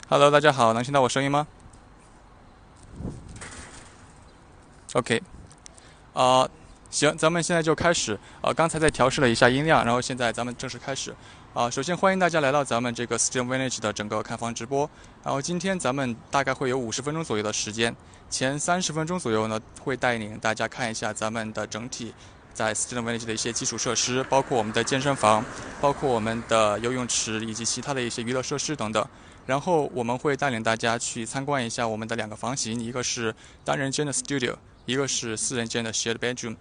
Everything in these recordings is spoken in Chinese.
Hello，大家好，能听到我声音吗？OK，行，咱们现在就开始。刚才在调试了一下音量，然后现在咱们正式开始。首先欢迎大家来到咱们这个 Student Village 的整个看房直播。然后今天咱们大概会有50分钟左右的时间，前30分钟左右呢会带领大家看一下咱们的整体在 Student Village 的一些基础设施，包括我们的健身房，包括我们的游泳池以及其他的一些娱乐设施等等。然后我们会带领大家去参观一下我们的2个房型，一个是单人间的 studio，一个是4人间的 shared bedroom。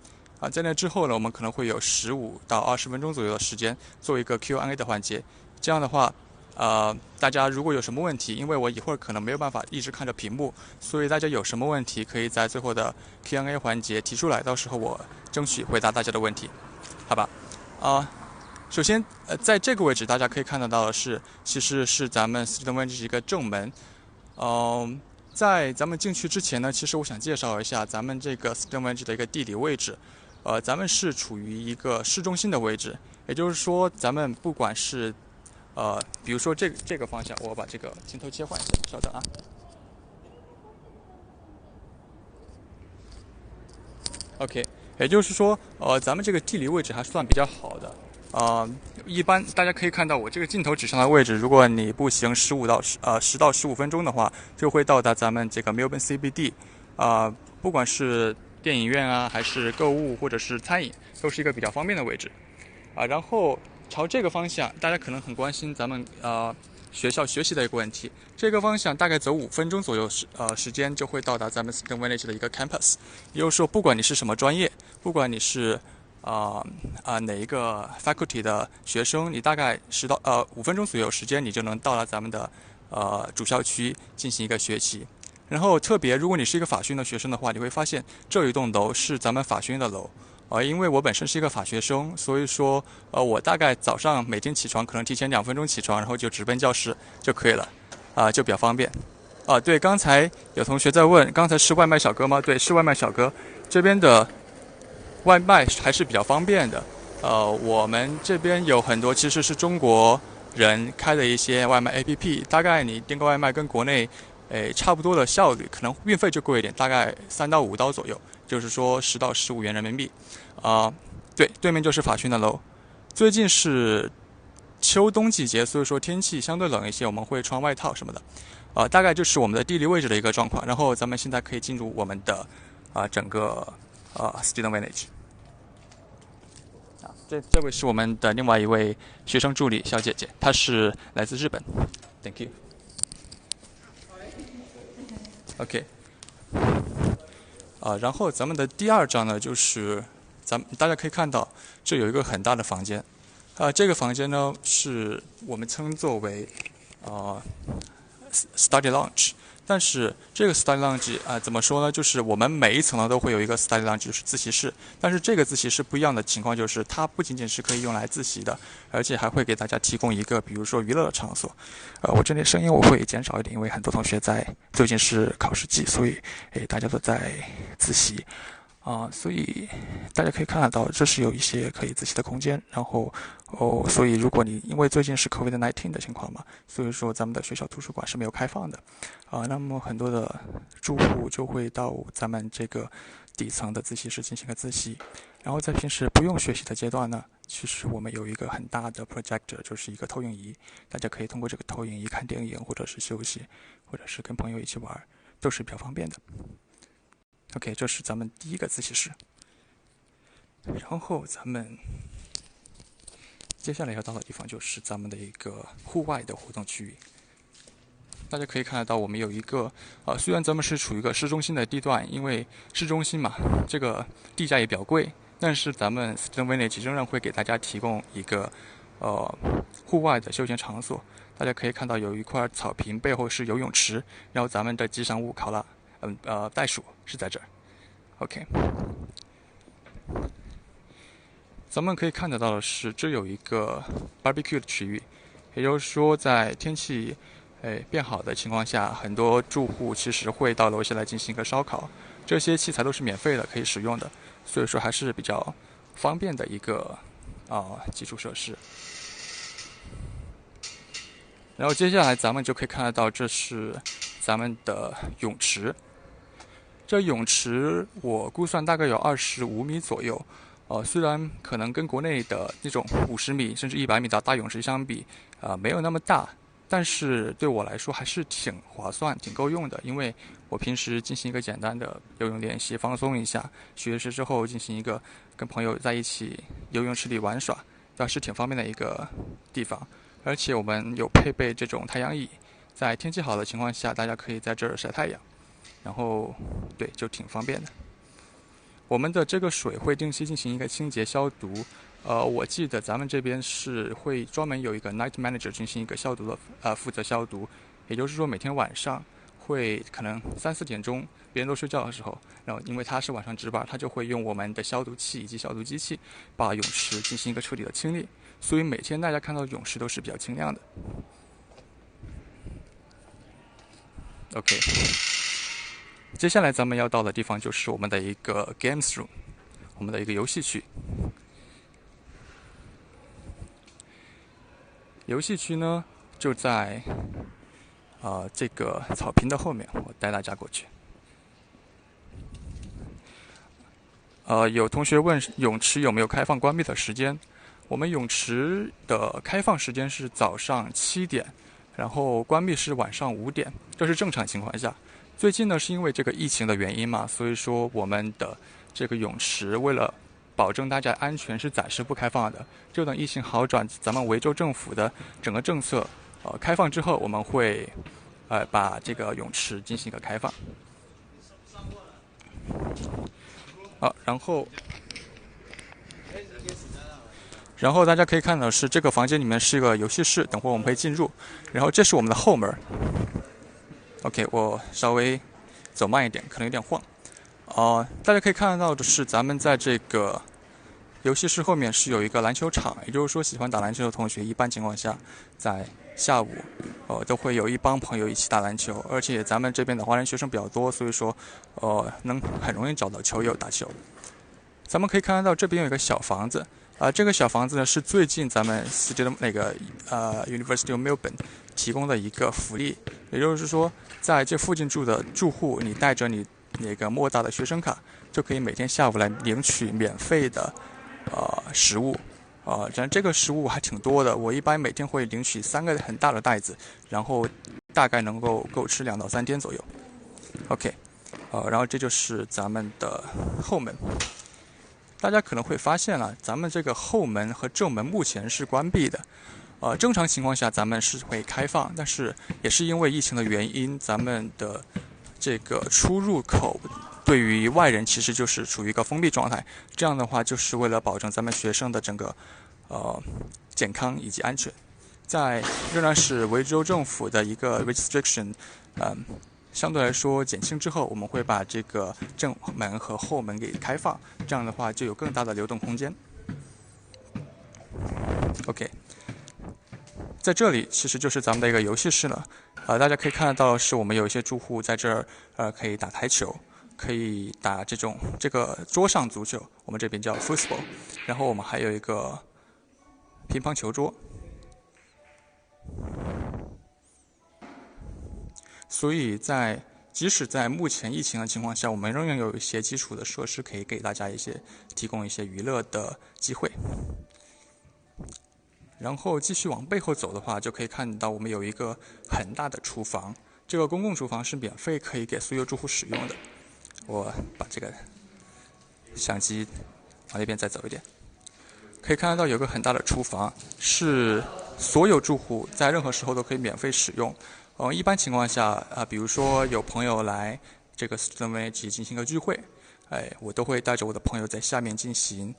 在那之后呢，我们可能会有15到20分钟左右的时间做一个 Q&A 的环节。这样的话，大家如果有什么问题，因为我一会儿可能没有办法一直看着屏幕，所以大家有什么问题可以在最后的 Q&A 环节提出来，到时候我争取回答大家的问题，好吧？首先，在这个位置大家可以看得到的是，其实是咱们 Student Village 一个正门。在咱们进去之前呢，其实我想介绍一下咱们这个 Student Village 的一个地理位置。咱们是处于一个市中心的位置，也就是说，咱们不管是比如说这个方向，我把这个镜头切换一下，稍等啊。OK，也就是说，咱们这个地理位置还算比较好的。呃，一般大家可以看到我这个镜头指向的位置，如果你步行10到15分钟的话，就会到达咱们这个 Melbourne CBD。不管是电影院啊，还是购物或者是餐饮，都是一个比较方便的位置。然后朝这个方向，大家可能很关心咱们学校学习的一个问题。这个方向大概走5分钟左右时间就会到达咱们 Student Village 的一个 campus。也就是说，不管你是什么专业，不管你是哪一个 faculty 的学生，你大概5分钟左右时间，你就能到达咱们的主校区进行一个学习。然后特别，如果你是一个法学院的学生的话，你会发现这有一栋楼是咱们法学院的楼。因为我本身是一个法学生，所以说我大概早上每天起床可能提前2分钟起床，然后就直奔教室就可以了，就比较方便。对，刚才有同学在问，刚才是外卖小哥吗？对，是外卖小哥。这边的外卖还是比较方便的。我们这边有很多其实是中国人开的一些外卖 APP，大概你订个外卖跟国内差不多的效率，可能运费就贵一点，大概3到5刀左右，就是说10到15元人民币。对，对面就是法学院的楼。最近是秋冬季节，所以说天气相对冷一些，我们会穿外套什么的。大概就是我们的地理位置的一个状况。然后咱们现在可以进入我们的整个Student Village。这位是我们的另外一位学生助理小姐姐，她是来自日本。Thank you。OK。然后咱们的第2章呢，就是大家可以看到，这有一个很大的房间。这个房间呢，是我们称作为Study Lounge。但是这个 Study Lounge 怎么说呢？就是我们每一层呢都会有一个 Study Lounge，就是自习室。但是这个自习室不一样的情况就是，它不仅仅是可以用来自习的，而且还会给大家提供一个，比如说娱乐的场所。我这里声音我会减少一点，因为很多同学最近是考试季，所以大家都在自习。所以大家可以看得到，这是有一些可以自习的空间。然后所以如果你因为最近是 COVID-19 的情况嘛，所以说咱们的学校图书馆是没有开放的。那么很多的住户就会到咱们这个底层的自习室进行个自习。然后在平时不用学习的阶段呢，其实我们有一个很大的 projector， 就是一个投影仪，大家可以通过这个投影仪看电影，或者是休息，或者是跟朋友一起玩，都是比较方便的。OK， 这是咱们第1个自习室。然后咱们接下来要到的地方就是咱们的一个户外的活动区域。大家可以看得到，我们有一个虽然咱们是处于一个市中心的地段，因为市中心嘛，这个地价也比较贵，但是咱们 Student Village 仍然会给大家提供一个户外的休闲场所。大家可以看到有一块草坪，背后是游泳池，然后咱们的吉祥物考拉袋鼠是在这儿。OK， 咱们可以看得到的是，这有一个 barbecue 的区域，也就是说，在天气变好的情况下，很多住户其实会到楼下来进行一个烧烤，这些器材都是免费的，可以使用的，所以说还是比较方便的一个基础设施。然后接下来咱们就可以看得到，这是咱们的泳池。这泳池我估算大概有25米左右，虽然可能跟国内的那种50米甚至100米的大泳池相比，没有那么大，但是对我来说还是挺划算、挺够用的。因为我平时进行一个简单的游泳练习，放松一下，学时之后进行一个跟朋友在一起游泳池里玩耍，倒是挺方便的一个地方。而且我们有配备这种太阳椅，在天气好的情况下，大家可以在这儿晒太阳，然后对，就挺方便的。我们的这个水会定期进行一个清洁消毒，我记得咱们这边是会专门有一个 night manager 进行一个消毒的，负责消毒，也就是说每天晚上会可能3、4点钟别人都睡觉的时候，然后因为他是晚上值班，他就会用我们的消毒器以及消毒机器把泳池进行一个彻底的清理。所以每天大家看到的泳池都是比较清亮的。OK， 接下来咱们要到的地方就是我们的一个 Games Room， 我们的一个游戏区。游戏区呢就在这个草坪的后面，我带大家过去。有同学问泳池有没有开放关闭的时间？我们泳池的开放时间是早上7点，然后关闭是晚上5点，这是正常情况下。最近呢，是因为这个疫情的原因嘛，所以说我们的这个泳池为了保证大家安全是暂时不开放的。就等疫情好转，咱们维州政府的整个政策开放之后，我们会把这个泳池进行一个开放。然后大家可以看到是这个房间里面是一个游戏室，等会我们会进入。然后这是我们的后门。OK， 我稍微走慢一点，可能有点晃。大家可以看得到的是，咱们在这个游戏室后面是有一个篮球场，也就是说，喜欢打篮球的同学，一般情况下在下午，都会有一帮朋友一起打篮球。而且咱们这边的华人学生比较多，所以说，能很容易找到球友打球。咱们可以看得到这边有一个小房子，这个小房子呢是最近咱们 University of Melbourne 提供的一个福利，也就是说，在这附近住的住户，你带着你那个莫大的学生卡，就可以每天下午来领取免费的食物。这个食物还挺多的，我一般每天会领取3个很大的袋子，然后大概能够够吃2到3天左右。OK，然后这就是咱们的后门。大家可能会发现了，咱们这个后门和正门目前是关闭的。正常情况下咱们是会开放，但是也是因为疫情的原因，咱们的这个出入口对于外人其实就是处于一个封闭状态。这样的话，就是为了保证咱们学生的整个健康以及安全，仍然是维州政府的一个 restriction，相对来说减轻之后，我们会把这个正门和后门给开放，这样的话就有更大的流动空间。OK， 在这里其实就是咱们的一个游戏室了。大家可以看得到，是我们有一些住户在这儿可以打台球，可以打这个桌上足球，我们这边叫 football， 然后我们还有一个乒乓球桌。所以即使在目前疫情的情况下，我们仍然有一些基础的设施可以给大家提供一些娱乐的机会。然后继续往背后走的话，就可以看到我们有一个很大的厨房，这个公共厨房是免费可以给所有住户使用的。我把这个相机往那边再走一点，可以看得到有个很大的厨房，是所有住户在任何时候都可以免费使用。一般情况下比如说有朋友来这个 Student Village 进行一个聚会，我都会带着我的朋友在下面进行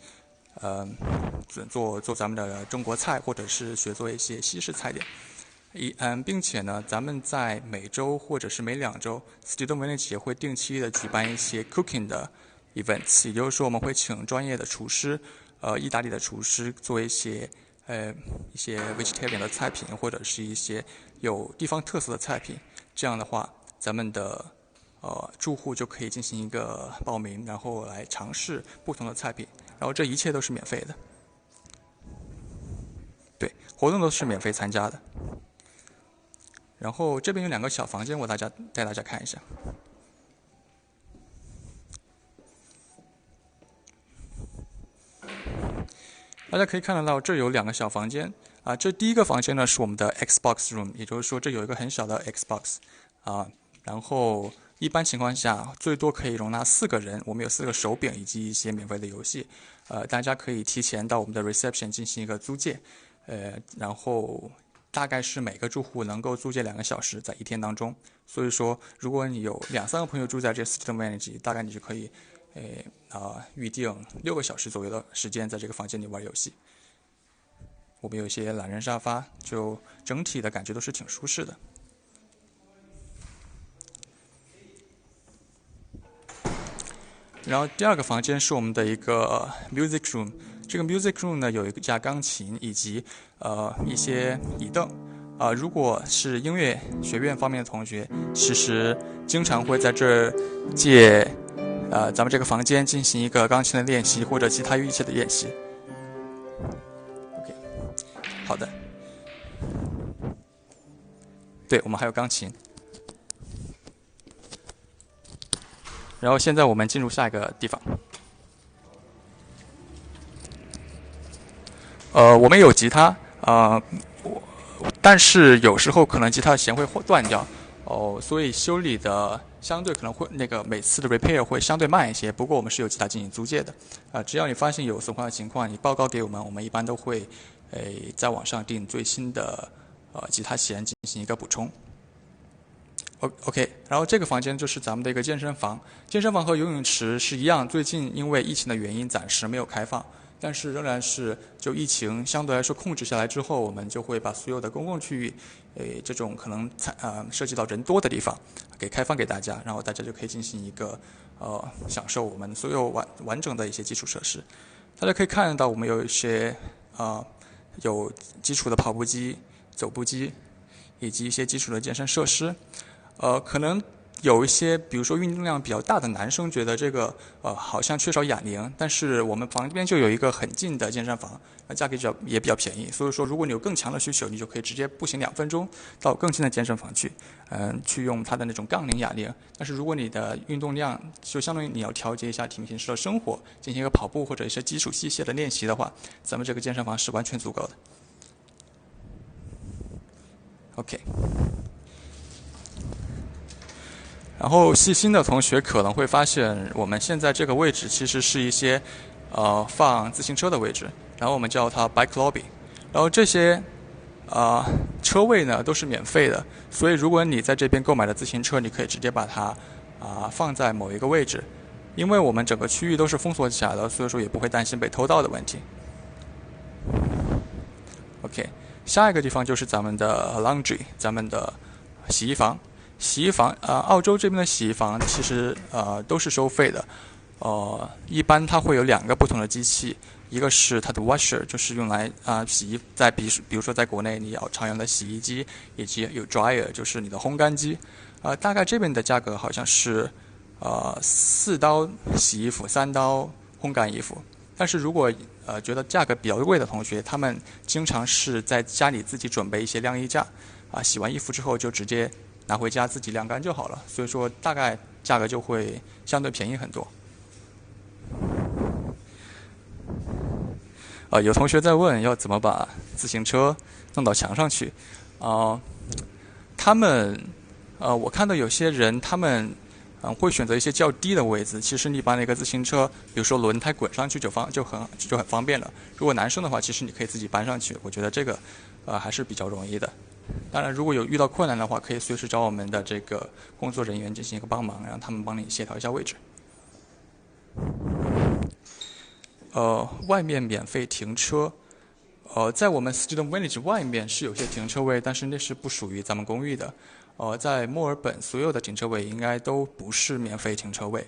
做咱们的中国菜，或者是学做一些西式菜点。并且呢，咱们在每周或者是每2周 Student Village 也会定期的举办一些 cooking 的 events， 也就是说我们会请专业的厨师，意大利的厨师做一些 vegetarian 的菜品，或者是一些有地方特色的菜品。这样的话，咱们的住户就可以进行一个报名，然后来尝试不同的菜品，然后这一切都是免费的。对，活动都是免费参加的。然后这边有2个小房间，我带大家看一下。大家可以看得到，这有2个小房间啊。这第一个房间呢是我们的 Xbox Room， 也就是说这有一个很小的 Xbox 啊。然后一般情况下最多可以容纳4个人，我们有4个手柄以及一些免费的游戏。大家可以提前到我们的 reception 进行一个租借，然后大概是每个住户能够租借2个小时，在一天当中。所以说，如果你有2-3个朋友住在这 Student Village， 大概你就可以预定6个小时左右的时间在这个房间里玩游戏。我们有一些懒人沙发，就整体的感觉都是挺舒适的。然后第2个房间是我们的一个 music room， 这个 music room 呢有一架钢琴以及一些椅凳。如果是音乐学院方面的同学，其实经常会在这儿借咱们这个房间进行一个钢琴的练习或者其他乐器的练习。OK， 好的。对，我们还有钢琴。然后现在我们进入下一个地方。我们有吉他，但是有时候可能吉他的弦会断掉，所以修理的相对可能会每次的 repair 会相对慢一些。不过我们是有吉他进行租借的，只要你发现有损坏的情况，你报告给我们，我们一般都会在网上订最新的吉他弦进行一个补充。OK， 然后这个房间就是咱们的一个健身房。健身房和游泳池是一样，最近因为疫情的原因暂时没有开放，但是仍然是就疫情相对来说控制下来之后，我们就会把所有的公共区域，这种可能涉及到人多的地方给开放给大家，然后大家就可以进行一个享受我们所有完整的一些基础设施。大家可以看得到，我们有一些有基础的跑步机、走步机，以及一些基础的健身设施。可能有一些，比如说运动量比较大的男生觉得这个好像缺少哑铃，但是我们旁边就有一个很近的健身房，价格也比较便宜。所以说，如果你有更强的需求，你就可以直接步行2分钟到更近的健身房去用它的那种杠铃哑铃。但是如果你的运动量就相当于你要调节一下平时的生活，进行一个跑步或者一些基础器械的练习的话，咱们这个健身房是完全足够的。OK。然后细心的同学可能会发现，我们现在这个位置其实是一些放自行车的位置，然后我们叫它 bike lobby。然后这些车位呢都是免费的，所以如果你在这边购买的自行车，你可以直接把它放在某一个位置，因为我们整个区域都是封锁起来的，所以说也不会担心被偷盗的问题。OK， 下一个地方就是咱们的 laundry， 咱们的洗衣房。洗衣房，澳洲这边的洗衣房其实都是收费的，一般它会有2个不同的机器，一个是它的 washer， 就是用来洗衣，比如说在国内你要常用的洗衣机，以及有 dryer， 就是你的烘干机，大概这边的价格好像是4刀洗衣服，3刀烘干衣服。但是如果觉得价格比较贵的同学，他们经常是在家里自己准备一些晾衣架，洗完衣服之后就直接拿回家自己晾干就好了，所以说大概价格就会相对便宜很多。有同学在问要怎么把自行车弄到墙上去，我看到有些人他们会选择一些较低的位置。其实你把那个自行车，比如说轮胎滚上去就很方便了。如果男生的话，其实你可以自己搬上去，我觉得这个还是比较容易的。当然，如果有遇到困难的话，可以随时找我们的这个工作人员进行一个帮忙，让他们帮你协调一下位置。外面免费停车，在我们 Student Village 外面是有些停车位，但是那是不属于咱们公寓的。在墨尔本所有的停车位应该都不是免费停车位。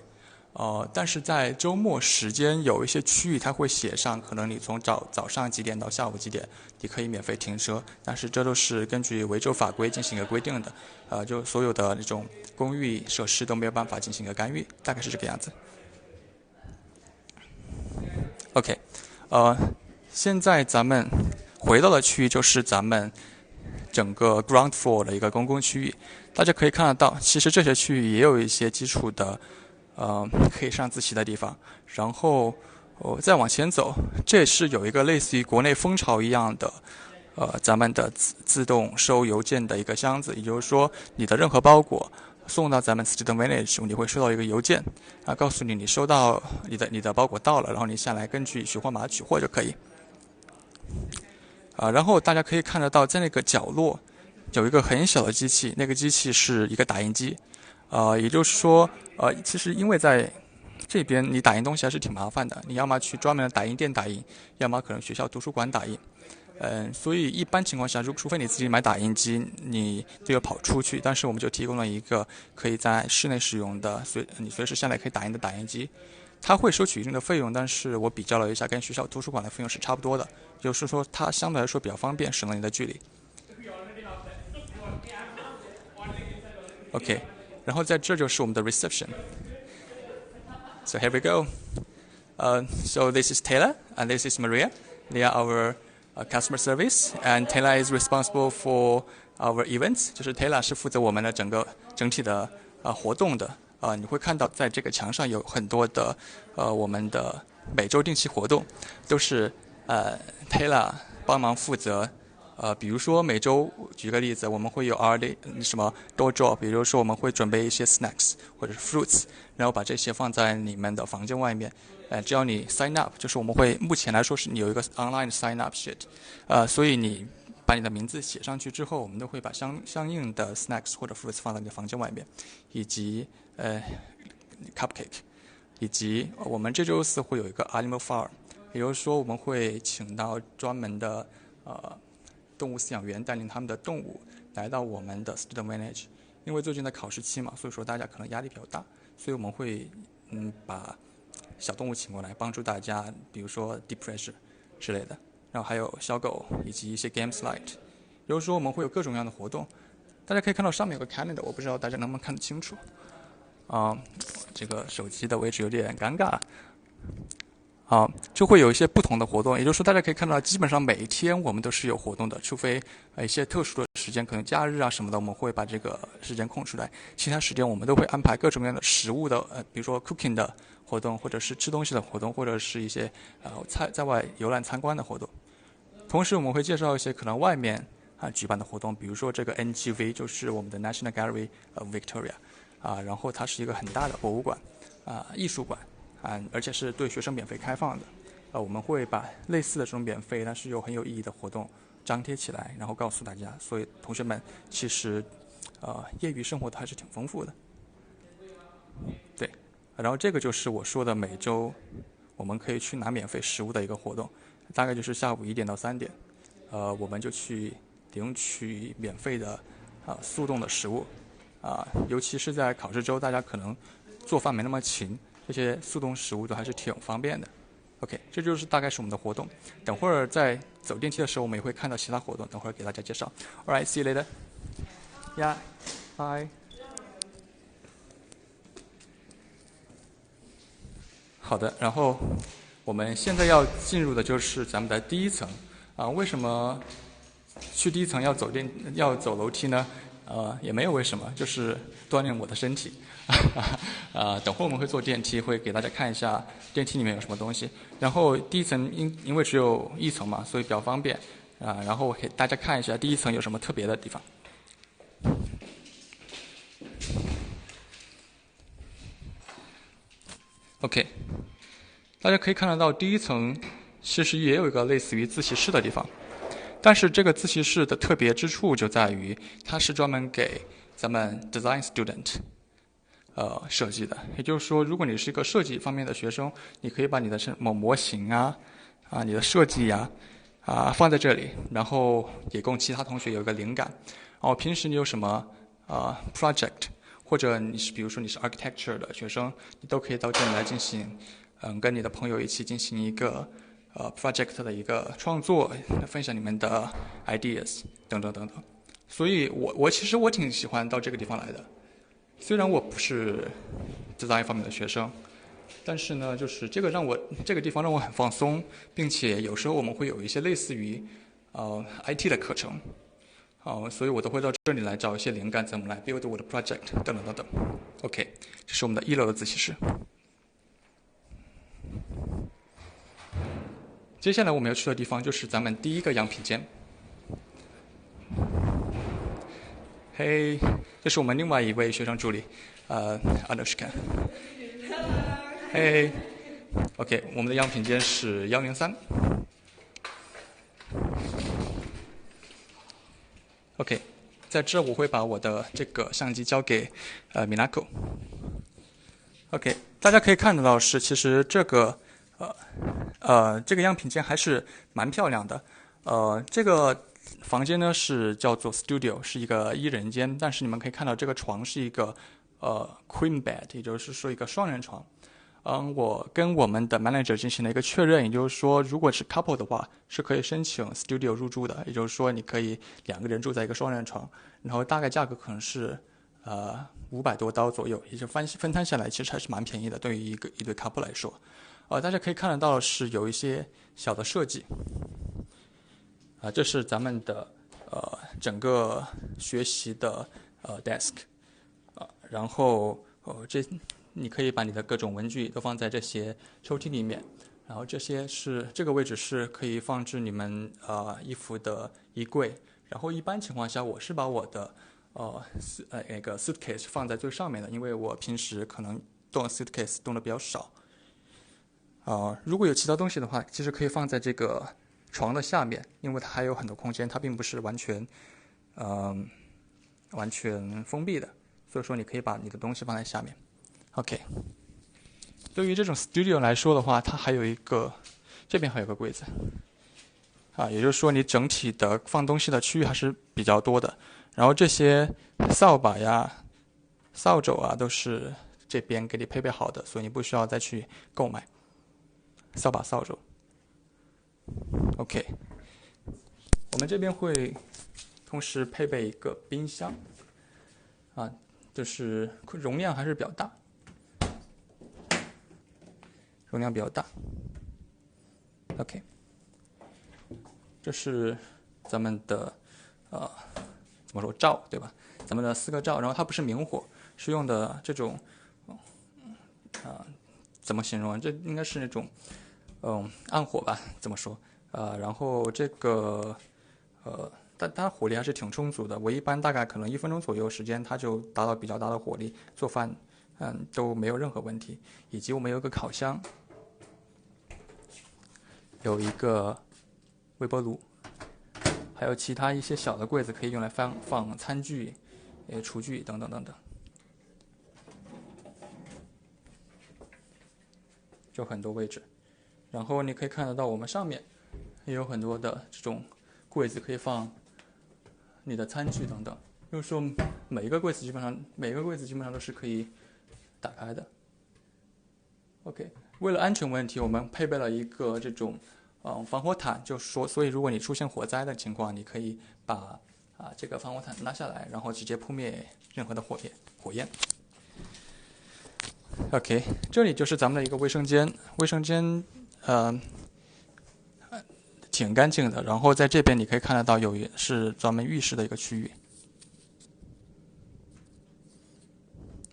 但是在周末时间有一些区域它会写上，可能你从早上几点到下午几点你可以免费停车，但是这都是根据维州法规进行一个规定的，就所有的那种公寓设施都没有办法进行一个干预，大概是这个样子。OK，现在咱们回到的区域就是咱们整个 ground floor 的一个公共区域。大家可以看得到，其实这些区域也有一些基础的可以上自习的地方。然后再往前走，这是有一个类似于国内蜂巢一样的咱们的自动收邮件的一个箱子，也就是说你的任何包裹送到咱们 Student Village， 你会收到一个邮件告诉你收到你的包裹到了，然后你下来根据取货码取货就可以。然后大家可以看得到，在那个角落有一个很小的机器，那个机器是一个打印机。也就是说，其实因为在这边你打印东西还是挺麻烦的，你要么去专门的打印店打印，要么可能学校图书馆打印。所以一般情况下，除非你自己买打印机，你都要跑出去。但是我们就提供了一个可以在室内使用的，你随时下来可以打印的打印机。它会收取一定的费用，但是我比较了一下，跟学校图书馆的费用是差不多的，就是说它相对来说比较方便，省了你的距离。OK， 然后在这就是我们的 reception。So here we go. So this is Taylor and this is Maria. They are our customer service, and Taylor is responsible for our events. 就是 Taylor 是负责我们的整体的活动的。你会看到在这个墙上有很多的我们的每周定期活动，都是Taylor 帮忙负责。比如说每周举个例子，我们会有 什么 door drop， 比如说我们会准备一些 snacks 或者是 fruits， 然后把这些放在你们的房间外面。只要你 sign up， 就是我们会目前来说是你有一个 online sign up sheet， 所以你把你的名字写上去之后，我们都会把相应的 snacks 或者 fruits 放在你的房间外面，以及cupcake， 以及我们这周四会有一个 animal farm， 也就是说我们会请到专门的动物饲养员带领他们的动物来到我们的 Student Village。 因为最近的考试期嘛，所以说大家可能压力比较大，所以我们会把小动物请过来帮助大家，比如说 deep pressure 之类的，然后还有小狗以及一些 game slide。 也就是说我们会有各种各样的活动。大家可以看到上面有个 calendar， 我不知道大家能不能看得清楚这个手机的位置有点尴尬。就会有一些不同的活动，也就是说大家可以看到基本上每一天我们都是有活动的，除非一些特殊的时间，可能假日啊什么的，我们会把这个时间空出来，其他时间我们都会安排各种各样的食物的比如说 cooking 的活动，或者是吃东西的活动，或者是一些在外游览参观的活动。同时我们会介绍一些可能外面举办的活动，比如说这个 NGV 就是我们的 National Gallery of Victoria，然后它是一个很大的博物馆艺术馆而且是对学生免费开放的。我们会把类似的这种免费但是又很有意义的活动张贴起来，然后告诉大家，所以同学们其实业余生活的还是挺丰富的。对，然后这个就是我说的每周我们可以去拿免费食物的一个活动，大概就是下午1点到3点，我们就去领取免费的速冻的食物尤其是在考试周，大家可能做饭没那么勤，这些速冻食物都还是挺方便的。OK， 这就是大概是我们的活动。等会儿在走电梯的时候，我们也会看到其他活动，等会儿给大家介绍。Alright, see you later. Yeah, bye. 好的，然后我们现在要进入的就是咱们的第一层为什么去第一层要走楼梯呢？也没有为什么，就是锻炼我的身体。等会我们会坐电梯，会给大家看一下电梯里面有什么东西。然后第一层因为只有1层嘛，所以比较方便然后我给大家看一下第一层有什么特别的地方。OK， 大家可以看得到第一层其实也有一个类似于自习室的地方。但是这个自习室的特别之处就在于，它是专门给咱们 design student 设计的。也就是说，如果你是一个设计方面的学生，你可以把你的模型你的设计放在这里，然后也供其他同学有一个灵感。平时你有什么project， 或者比如说你是 architecture 的学生，你都可以到这里来进行跟你的朋友一起进行一个project 的一个创作，分享你们的 ideas 等等等等。所以其实我挺喜欢到这个地方来的。虽然我不是 design 方面的学生，但是呢，就是这个地方让我很放松，并且有时候我们会有一些类似于IT 的课程所以我都会到这里来找一些灵感，怎么来 build 我的 project 等等等等。OK， 这是我们的1楼的自习室。接下来我们要去的地方就是咱们第一个样品间。嘿，这是我们另外一位学生助理，Anushka。嘿，OK， 我们的样品间是103。OK， 在这我会把我的这个相机交给Minako。OK， 大家可以看得到是，其实这个这个样品间还是蛮漂亮的。这个房间呢是叫做 Studio， 是一个1人间，但是你们可以看到这个床是一个Queen Bed， 也就是说一个双人床。我跟我们的 manager 进行了一个确认，也就是说，如果是 couple 的话，是可以申请 studio 入住的。也就是说，你可以2个人住在一个双人床，然后大概价格可能是$500多左右，也就分摊下来，其实还是蛮便宜的，对于一对 couple 来说。大家可以看得到是有一些小的设计。这是咱们的整个学习的desk，然后你可以把你的各种文具都放在这些抽屉里面，然后这个位置是可以放置你们衣服的衣柜，然后一般情况下我是把我的那个 suitcase 放在最上面的，因为我平时可能动 suitcase 动的比较少。如果有其他东西的话，其实可以放在这个床的下面，因为它还有很多空间，它并不是完全封闭的，所以说你可以把你的东西放在下面。OK， 对于这种 studio 来说的话，它还有这边还有个柜子，也就是说你整体的放东西的区域还是比较多的。然后这些扫把呀、扫帚啊都是这边给你配备好的，所以你不需要再去购买扫把、扫帚。OK， 我们这边会同时配备一个冰箱，就是容量还是比较大。OK， 这是咱们的怎么说灶对吧？咱们的4个灶，然后它不是明火，是用的这种怎么形容啊？这应该是那种暗火吧？怎么说？然后这个但它火力还是挺充足的。我一般大概可能1分钟左右时间，它就达到比较大的火力，做饭都没有任何问题。以及我们有个烤箱。有一个微波炉，还有其他一些小的柜子可以用来放餐具、厨具等等等等，就很多位置。然后你可以看得到我们上面也有很多的这种柜子可以放你的餐具等等，就是说每个柜子基本上都是可以打开的。OK， 为了安全问题，我们配备了一个这种防火毯，就是说，所以如果你出现火灾的情况，你可以把这个防火毯拉下来，然后直接扑灭任何的火焰。OK， 这里就是咱们的一个卫生间，挺干净的。然后在这边你可以看得到是咱们浴室的一个区域。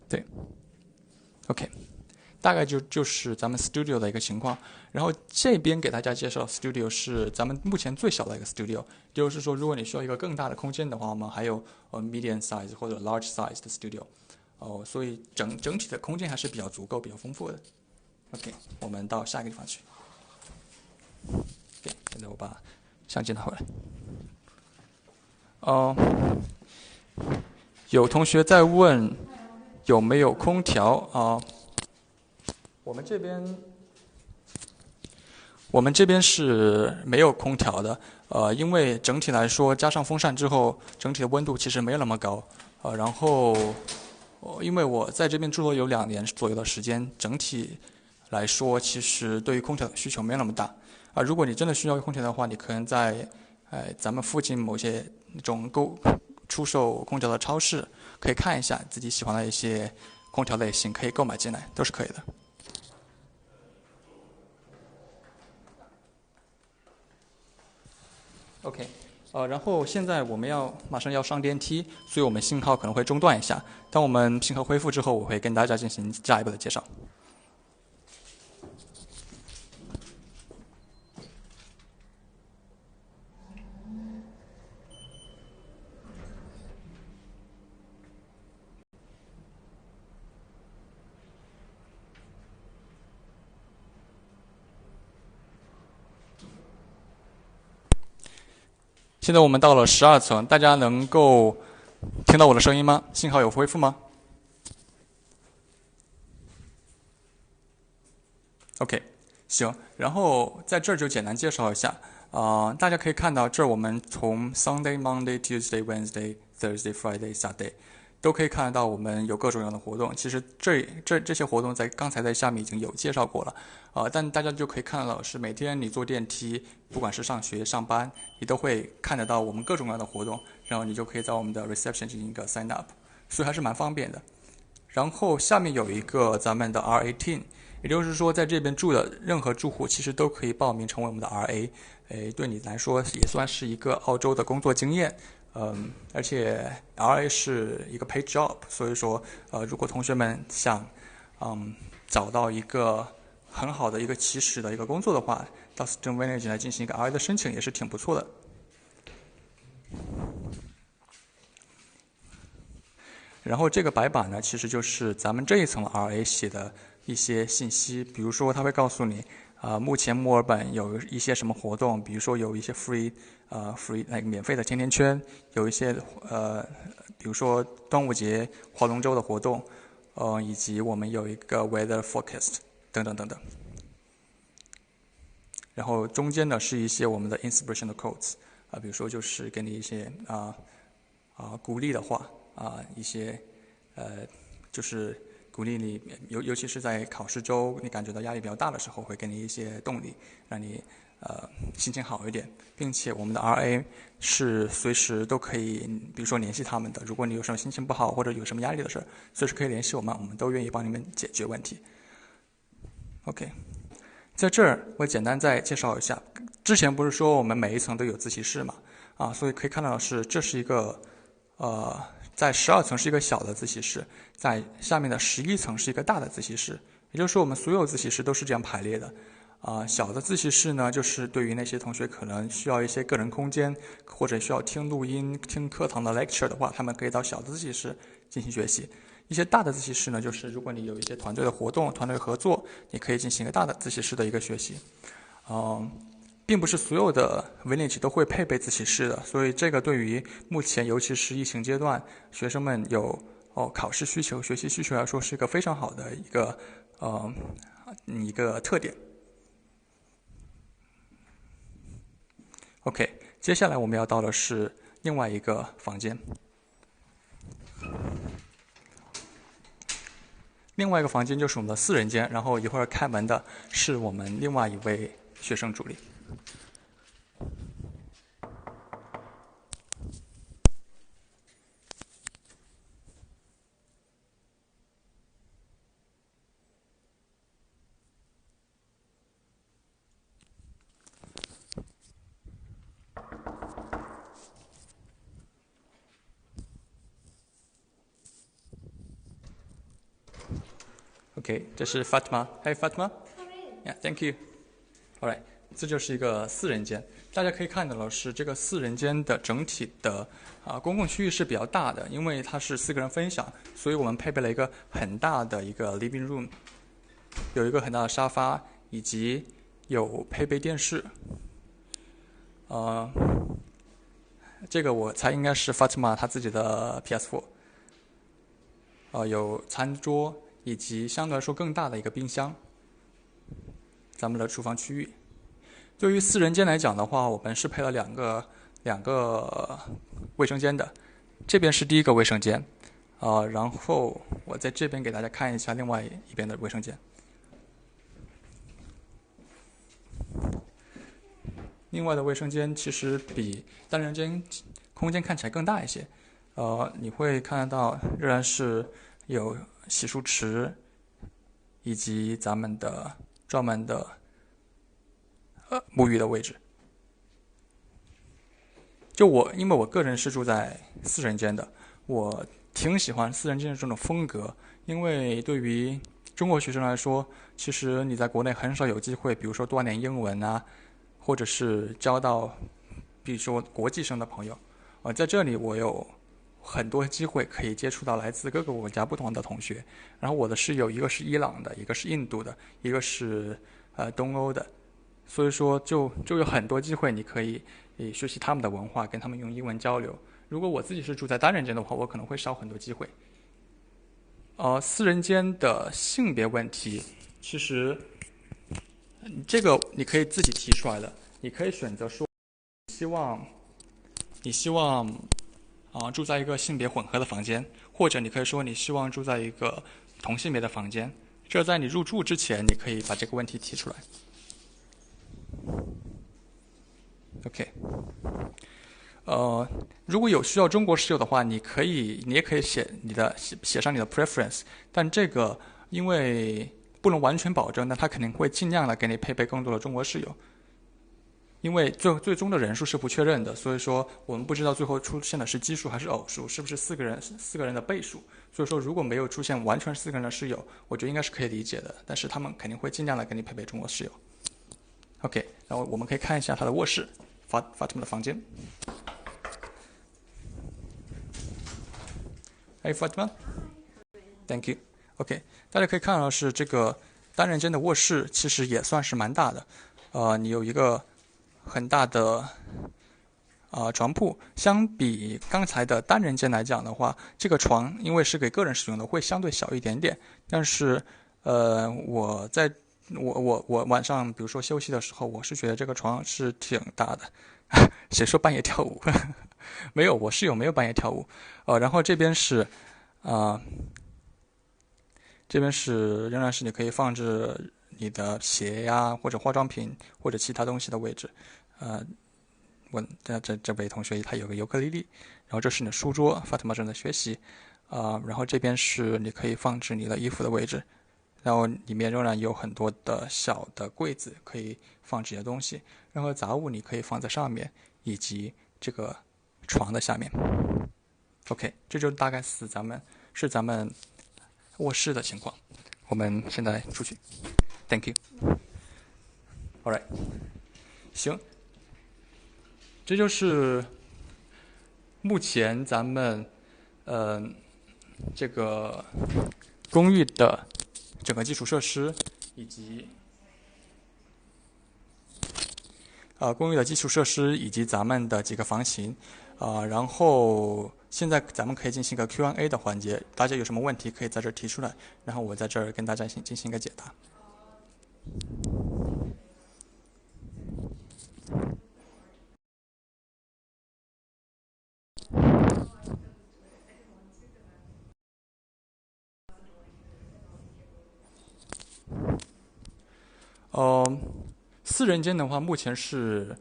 对 ，OK。大概就是咱们 studio 的一个情况，然后这边给大家介绍 studio 是咱们目前最小的一个 studio， 就是说如果你需要一个更大的空间的话，我们还有medium size 或者 large size 的 studio，所以整体的空间还是比较足够、比较丰富的。OK， 我们到下一个地方去。OK， 现在我把相机拿回来。有同学在问有没有空调我们这边是没有空调的，因为整体来说加上风扇之后，整体的温度其实没有那么高，然后因为我在这边住了有2年左右的时间，整体来说其实对于空调的需求没有那么大。如果你真的需要空调的话，你可能在咱们附近某些那种出售空调的超市可以看一下自己喜欢的一些空调类型，可以购买进来，都是可以的。OK，然后现在我们马上要上电梯，所以我们信号可能会中断一下。当我们信号恢复之后，我会跟大家进行下一步的介绍。现在我们到了12层，大家能够听到我的声音吗？信号有恢复吗？OK， 行。然后在这儿就简单介绍一下，大家可以看到这儿我们从 Sunday、Monday、Tuesday、Wednesday、Thursday、Friday、Saturday 都可以看得到我们有各种各样的活动。其实这些活动刚才在下面已经有介绍过了，但大家就可以看到是每天你坐电梯，不管是上学上班，你都会看得到我们各种各样的活动，然后你就可以在我们的 reception 进行一个 sign up， 所以还是蛮方便的。然后下面有一个咱们的 R18， 也就是说在这边住的任何住户其实都可以报名成为我们的 RA， 对你来说也算是一个澳洲的工作经验。而且 RA 是一个 paid job， 所以说如果同学们想找到一个很好的一个起始的一个工作的话，到 Student Village 来进行一个 RA 的申请也是挺不错的。然后这个白板呢，其实就是咱们这一层 RA 写的一些信息，比如说它会告诉你，目前墨尔本有一些什么活动，比如说有一些 free 那个免费的甜甜圈，有一些比如说端午节划龙舟的活动，以及我们有一个 weather forecast 等等等等。然后中间呢是一些我们的 inspirational quotes，比如说就是给你一些鼓励的话。一些就是鼓励你，尤其是在考试周你感觉到压力比较大的时候，会给你一些动力，让你心情好一点。并且我们的 RA 是随时都可以，比如说联系他们的。如果你有什么心情不好或者有什么压力的事，随时可以联系我们，我们都愿意帮你们解决问题。OK， 在这儿我简单再介绍一下，之前不是说我们每一层都有自习室嘛？所以可以看到的是，这是一个在12层是一个小的自习室，在下面的11层是一个大的自习室。也就是说，我们所有自习室都是这样排列的。小的自习室呢，就是对于那些同学可能需要一些个人空间，或者需要听录音、听课堂的 lecture 的话，他们可以到小的自习室进行学习。一些大的自习室呢，就是如果你有一些团队的活动、团队合作，你可以进行一个大的自习室的一个学习。并不是所有的 village 都会配备自习室的，所以这个对于目前尤其是疫情阶段，学生们有考试需求、学习需求来说，是一个非常好的一个特点。OK， 接下来我们要到的是另外一个房间。另外一个房间就是我们的4人间，然后一会儿开门的是我们另外一位学生主力。OK， 这是 Fatma。Hey Fatma。Yeah, thank you. Alright， 这就是一个4人间。大家可以看到的是，这个4人间的整体的公共区域是比较大的，因为它是4个人分享，所以我们配备了一个很大的一个 living room， 有一个很大的沙发，以及有配备电视。这个我猜应该是 Fatma 她自己的 PS4。有餐桌。以及相对来说更大的一个冰箱，咱们的厨房区域。对于4人间来讲的话，我们是配了两个卫生间的。这边是第一个卫生间，然后我在这边给大家看一下另外一边的卫生间。另外的卫生间其实比单人间空间看起来更大一些，你会看得到仍然是有洗漱池，以及咱们的专门的沐浴的位置。因为我个人是住在四人间的，我挺喜欢四人间的这种风格，因为对于中国学生来说，其实你在国内很少有机会，比如说多练英文啊，或者是交到，比如说国际生的朋友，在这里我有很多机会可以接触到来自各个国家不同的同学。然后我的室友一个是伊朗的，一个是印度的，一个是东欧的，所以说就有很多机会你可以学习他们的文化，跟他们用英文交流。如果我自己是住在单人间的话，我可能会少很多机会。私人间的性别问题，其实这个你可以自己提出来的，你可以选择说你希望住在一个性别混合的房间，或者你可以说你希望住在一个同性别的房间。这在你入住之前，你可以把这个问题提出来。OK，如果有需要中国室友的话，你也可以写上你的 preference，但这个因为不能完全保证，但他肯定会尽量的给你配备更多的中国室友。因为最终的人数是不确认的，所以说我们不知道最后出现的是奇数还是偶数，是不是四个人的倍数。所以说如果没有出现完全四个人的室友，我觉得应该是可以理解的，但是他们肯定会尽量的给你配备中国室友。OK， 然后我们可以看一下他的卧室，法特玛的房间。Hey Fatima，Thank you。OK， 大家可以看到是这个单人间的卧室，其实也算是蛮大的。你有一个很大的床铺，相比刚才的单人间来讲的话，这个床因为是给个人使用的，会相对小一点点。但是，我晚上比如说休息的时候，我是觉得这个床是挺大的。谁说半夜跳舞？没有，我室友没有半夜跳舞。然后这边是，仍然是你可以放置你的鞋呀，或者化妆品或者其他东西的位置。这位同学他有个尤克里里，然后这是你的书桌，法特玛正在学习。然后这边是你可以放置你的衣服的位置，然后里面仍然有很多的小的柜子可以放这些东西，任何杂物你可以放在上面，以及这个床的下面。OK， 这就大概是咱们卧室的情况。我们现在出去。Thank you。All right， 行，这就是目前咱们这个公寓的整个基础设施以及咱们的几个房型。然后现在咱们可以进行一个 Q&A 的环节，大家有什么问题可以在这儿提出来，然后我在这儿跟大家进行一个解答。四人间的话，目前是，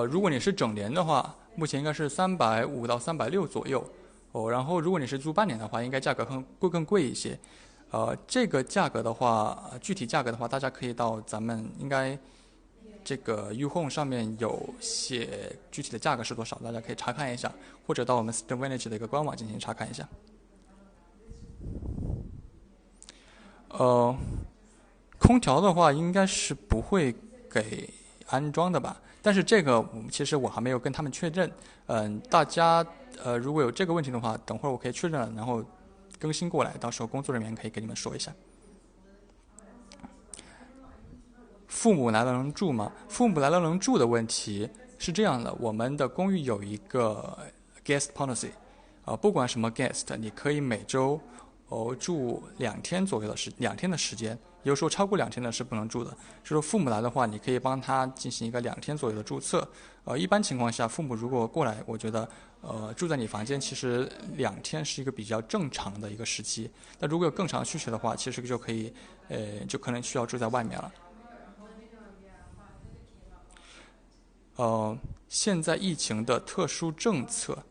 如果你是整年的话，目前应该是350到360左右。然后如果你是租半年的话，应该价格更贵一些。这个价格的话，具体价格的话，大家可以到咱们应该这个 Uhome 上面有写具体的价格是多少，大家可以查看一下，或者到我们 Student Village 的一个官网进行查看一下。空调的话应该是不会给安装的吧？但是这个其实我还没有跟他们确认。大家如果有这个问题的话，等会儿我可以确认了，然后更新过来，到时候工作人员可以给你们说一下。父母来了能住吗？父母来了能住的问题是这样的，我们的公寓有一个 guest policy，不管什么 guest， 你可以每周住2天左右的2天的时间，有时候超过2天的是不能住的。就是说父母来的话，你可以帮他进行一个2天左右的注册。一般情况下，父母如果过来，我觉得住在你房间，其实2天是一个比较正常的一个时期。那如果有更长需求的话，其实就可以就可能需要住在外面了。现在疫情的特殊政策，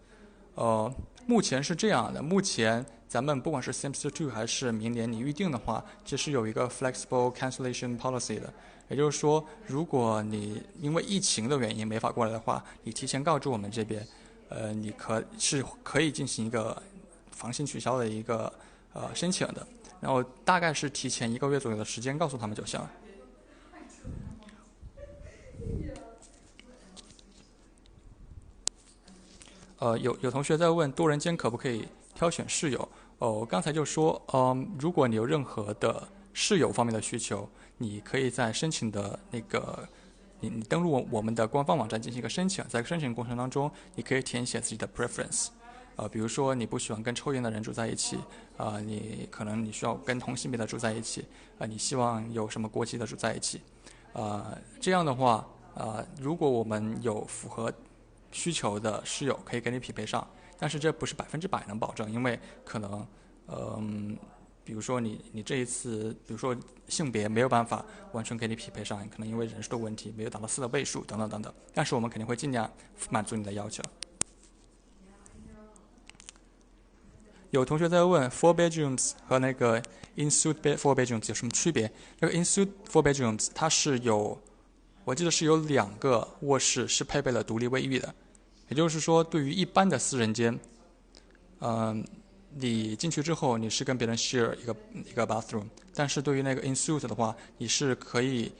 目前是这样的，目前咱们不管是 Semester 2还是明年你预定的话，其实有一个 flexible cancellation policy 的，也就是说，如果你因为疫情的原因没法过来的话，你提前告知我们这边，你可以进行一个防性取消的一个申请的，然后大概是提前1个月左右的时间告诉他们就行了。有同学在问多人间可不可以挑选室友？我刚才就说，如果你有任何的室友方面的需求，你可以在申请的那个，你登录我们的官方网站进行一个申请，在申请过程当中，你可以填写自己的 preference，比如说你不喜欢跟抽烟的人住在一起，你可能你需要跟同性别的住在一起，你希望有什么国籍的住在一起，这样的话，如果我们有符合需求的室友可以给你匹配上，但是这不是100%能保证，因为可能，比如说你这一次，比如说性别没有办法完全给你匹配上，可能因为人数的问题没有达到4的倍数等等等等，但是我们肯定会尽量满足你的要求。有同学在问 four bedrooms 和那个 in-suite four bedrooms 有什么区别？那个 in-suite four bedrooms 它是我记得是有2个卧室是配备了独立卫浴的，也就是说，对于一般的私人间，你进去之后你是跟别人 share 一个 bathroom， 但是对于那个 in-suite 的话，你是可以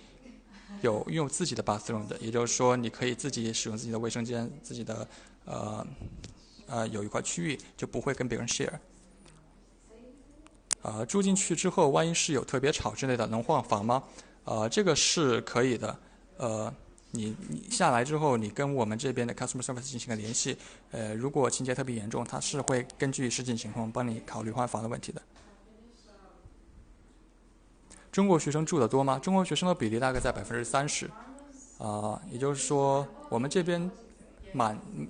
拥有自己的 bathroom 的，也就是说，你可以自己使用自己的卫生间，自己的有一块区域就不会跟别人 share。住进去之后，万一室友特别吵之类的，能换房吗？这个是可以的。你下来之后，你跟我们这边的 customer service 进行个联系。如果情节特别严重，他是会根据实际情况帮你考虑换房的问题的。中国学生住的多吗？中国学生的比例大概在30%。也就是说，我们这边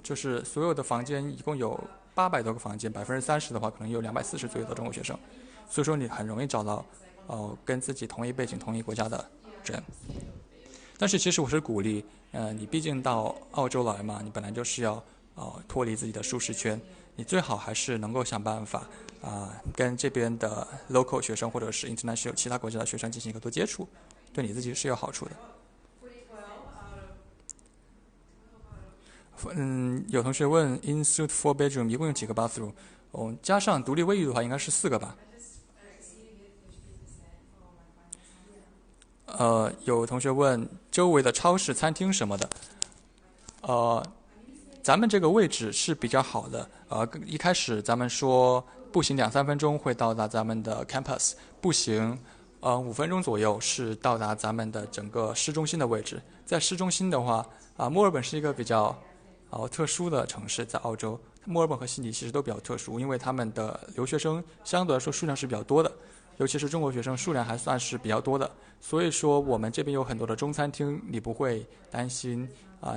就是所有的房间一共有800多个房间，30%的话可能有240左右的中国学生，所以说你很容易找到跟自己同一背景、同一国家的人。但是其实我是鼓励，你毕竟到澳洲来嘛，你本来就是要脱离自己的舒适圈，你最好还是能够想办法跟这边的 local 学生或者是 international 其他国家的学生进行一个多接触，对你自己是有好处的。有同学问 in-suite four bedroom 一共有几个 bathroom？加上独立卫浴的话，应该是4个吧。有同学问周围的超市、餐厅什么的，咱们这个位置是比较好的。一开始咱们说步行2-3分钟会到达咱们的 campus， 步行5分钟左右是到达咱们的整个市中心的位置。在市中心的话，墨尔本是一个比较特殊的城市，在澳洲，墨尔本和悉尼其实都比较特殊，因为他们的留学生相对来说数量是比较多的。尤其是中国学生数量还算是比较多的，所以说我们这边有很多的中餐厅，你不会担心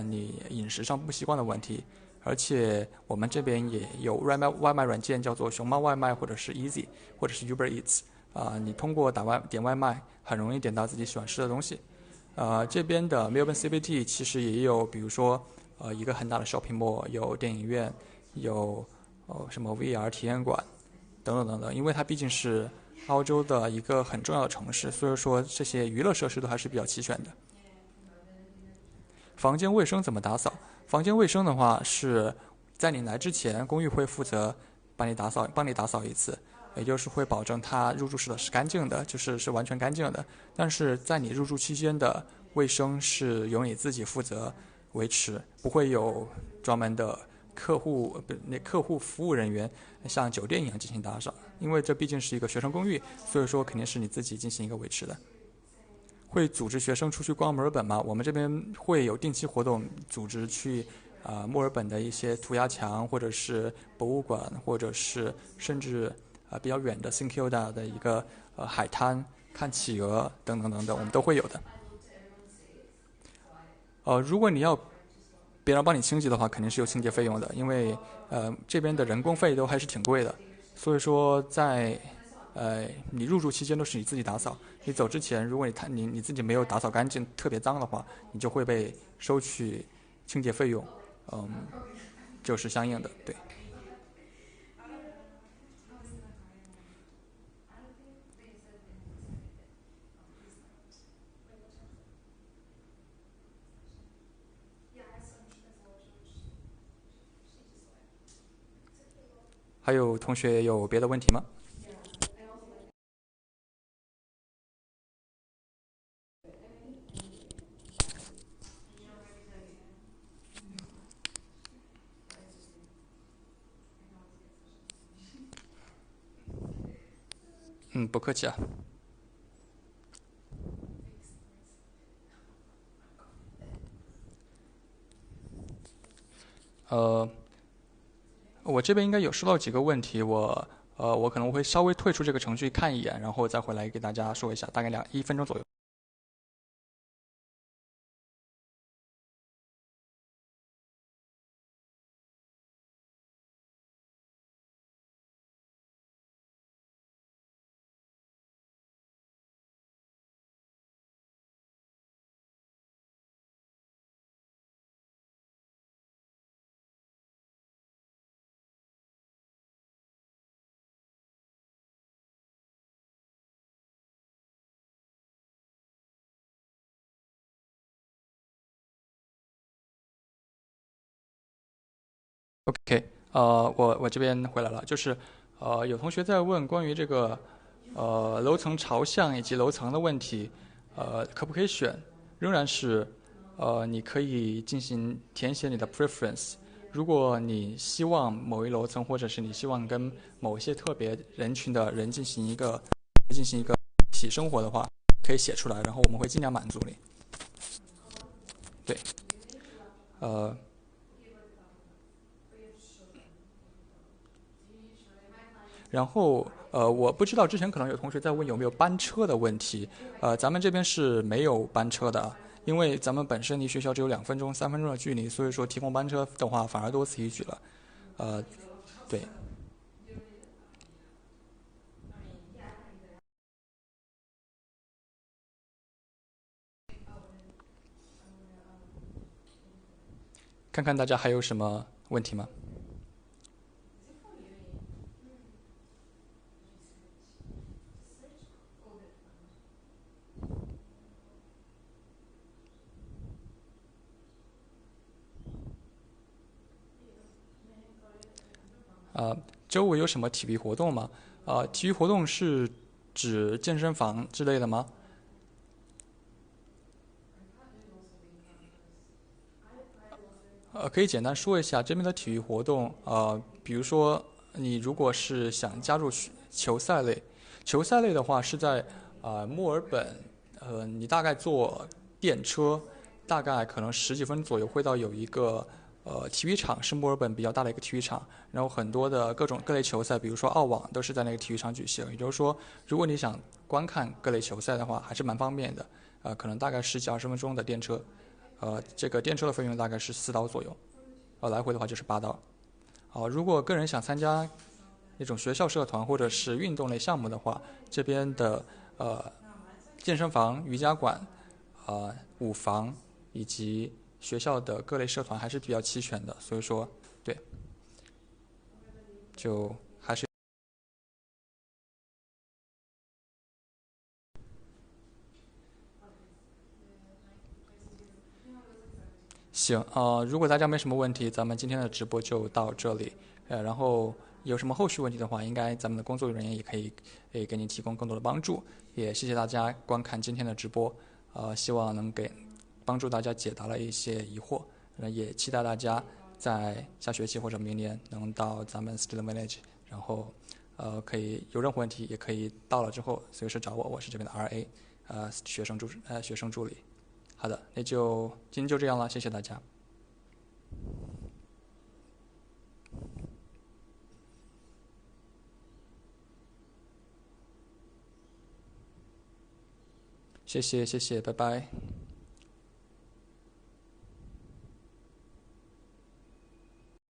你饮食上不习惯的问题。而且我们这边也有外卖软件，叫做熊猫外卖或者是 Easy 或者是 Uber Eats，你通过点外卖很容易点到自己喜欢吃的东西。这边的 Melbourne CBD 其实也有，比如说一个很大的 shopping mall， 有电影院，有什么 VR 体验馆等等等等，因为它毕竟是澳洲的一个很重要的城市，所以说这些娱乐设施都还是比较齐全的。房间卫生怎么打扫？房间卫生的话是在你来之前，公寓会负责帮你打扫一次，也就是会保证它入住室的是干净的，是完全干净的。但是在你入住期间的卫生是由你自己负责维持，不会有专门的客户服务人员像酒店一样进行打扫，因为这毕竟是一个学生公寓，所以说肯定是你自己进行一个维持的。会组织学生出去逛墨尔本吗？我们这边会有定期活动，组织去墨尔本的一些涂鸦墙，或者是博物馆，或者是甚至比较远的 St Kilda 的一个海滩，看企鹅等等等等，我们都会有的。如果你要别人帮你清洁的话，肯定是有清洁费用的，因为这边的人工费都还是挺贵的，所以说在你入住期间都是你自己打扫，你走之前，如果你自己没有打扫干净，特别脏的话，你就会被收取清洁费用，就是相应的，对。还有同学有别的问题吗？嗯，不客气啊。呃，我这边应该有收到几个问题，我可能会稍微退出这个程序看一眼，然后再回来给大家说一下，大概1分钟左右。OK，我这边回来了，就是有同学在问关于这个楼层朝向以及楼层的问题，可不可以选？仍然是你可以进行填写你的 preference。如果你希望某一楼层，或者是你希望跟某一些特别人群的人进行一个一起生活的话，可以写出来，然后我们会尽量满足你。对，呃，然后我不知道之前可能有同学在问有没有班车的问题，咱们这边是没有班车的，因为咱们本身离学校只有2分钟、3分钟的距离，所以说提供班车的话反而多此一举了。呃，对，看看大家还有什么问题吗？呃，周围有什么体育活动吗？体育活动是指健身房之类的吗？可以简单说一下这边的体育活动，比如说你如果是想加入球赛类，球赛类的话是在墨尔本，你大概坐电车，大概可能十几分左右会到有一个体育场，是墨尔本比较大的一个体育场，然后很多的各类球赛，比如说澳网都是在那个体育场举行，也就是说，如果你想观看各类球赛的话，还是蛮方便的，可能大概十几20分钟的电车，这个电车的费用大概是4刀左右，来回的话就是8刀。如果个人想参加那种学校社团或者是运动类项目的话，这边的呃健身房、瑜伽馆、舞房以及学校的各类社团还是比较齐全的，所以说，对，就还是行。如果大家没什么问题，咱们今天的直播就到这里。然后有什么后续问题的话，应该咱们的工作人员也可以给你提供更多的帮助。也谢谢大家观看今天的直播，希望能帮助大家解答了一些疑惑。也期待大家在下学期或者明年能到咱们 Student Village，然后可以有任何问题也可以到了之后随时找我，我是这边的 RA，学生助理。好的，那就今天就这样了，谢谢大家，谢谢，拜拜。